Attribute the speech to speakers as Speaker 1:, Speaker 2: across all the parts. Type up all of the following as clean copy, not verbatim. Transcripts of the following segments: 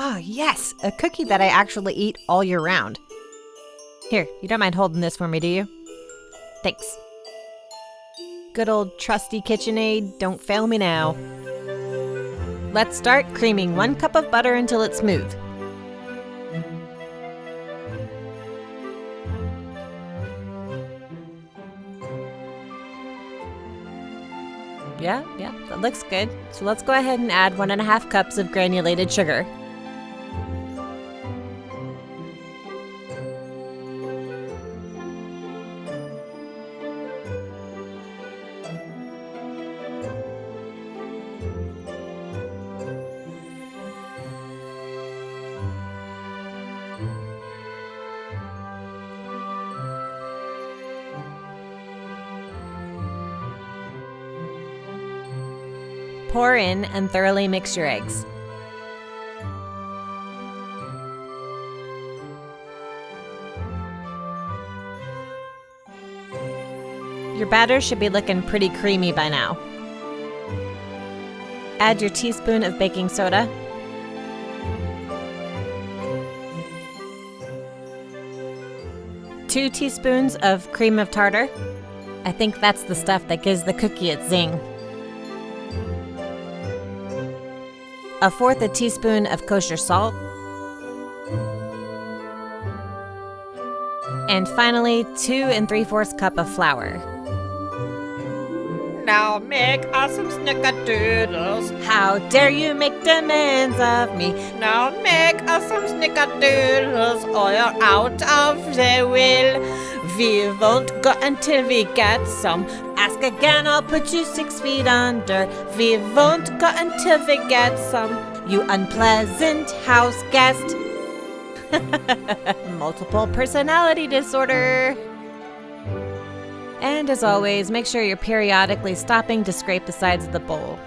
Speaker 1: Oh, yes, a cookie that I actually eat all year round. Here, you don't mind holding this for me, do you? Thanks. Good old trusty KitchenAid, don't fail me now. Let's start creaming 1 cup of butter until it's smooth. Yeah, that looks good. So let's go ahead and add 1.5 cups of granulated sugar. Pour in and thoroughly mix your eggs. Your batter should be looking pretty creamy by now. Add your teaspoon of baking soda. Two teaspoons of cream of tartar. I think that's the stuff that gives the cookie its zing. 1/4 teaspoon of kosher salt. And finally, 2 3/4 cup of flour.
Speaker 2: Now make us some snickerdoodles.
Speaker 1: How dare you make demands of me?
Speaker 2: Now make us some snickerdoodles, or you're out of the will. We won't go until we get some. Ask again, I'll put you 6 feet under. We won't go until we get some. You unpleasant house guest.
Speaker 1: Multiple personality disorder. And as always, make sure you're periodically stopping to scrape the sides of the bowl.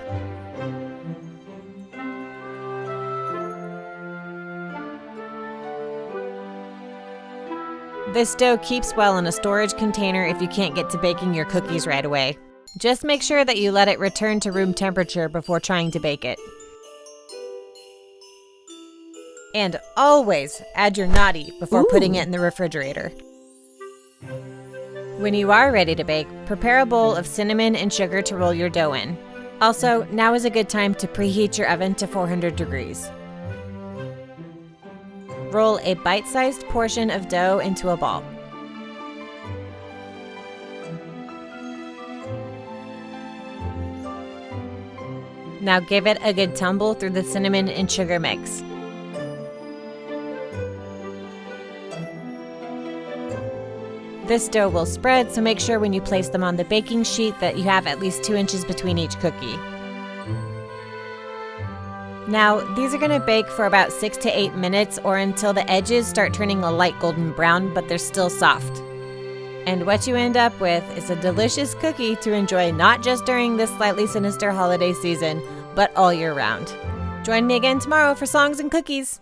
Speaker 1: This dough keeps well in a storage container if you can't get to baking your cookies right away. Just make sure that you let it return to room temperature before trying to bake it. And always add your nati before putting it in the refrigerator. When you are ready to bake, prepare a bowl of cinnamon and sugar to roll your dough in. Also, now is a good time to preheat your oven to 400 degrees. Roll a bite-sized portion of dough into a ball. Now give it a good tumble through the cinnamon and sugar mix. This dough will spread, so make sure when you place them on the baking sheet that you have at least 2 inches between each cookie. Now, these are going to bake for about 6 to 8 minutes or until the edges start turning a light golden brown, but they're still soft. And what you end up with is a delicious cookie to enjoy not just during this slightly sinister holiday season, but all year round. Join me again tomorrow for Songs and Cookies.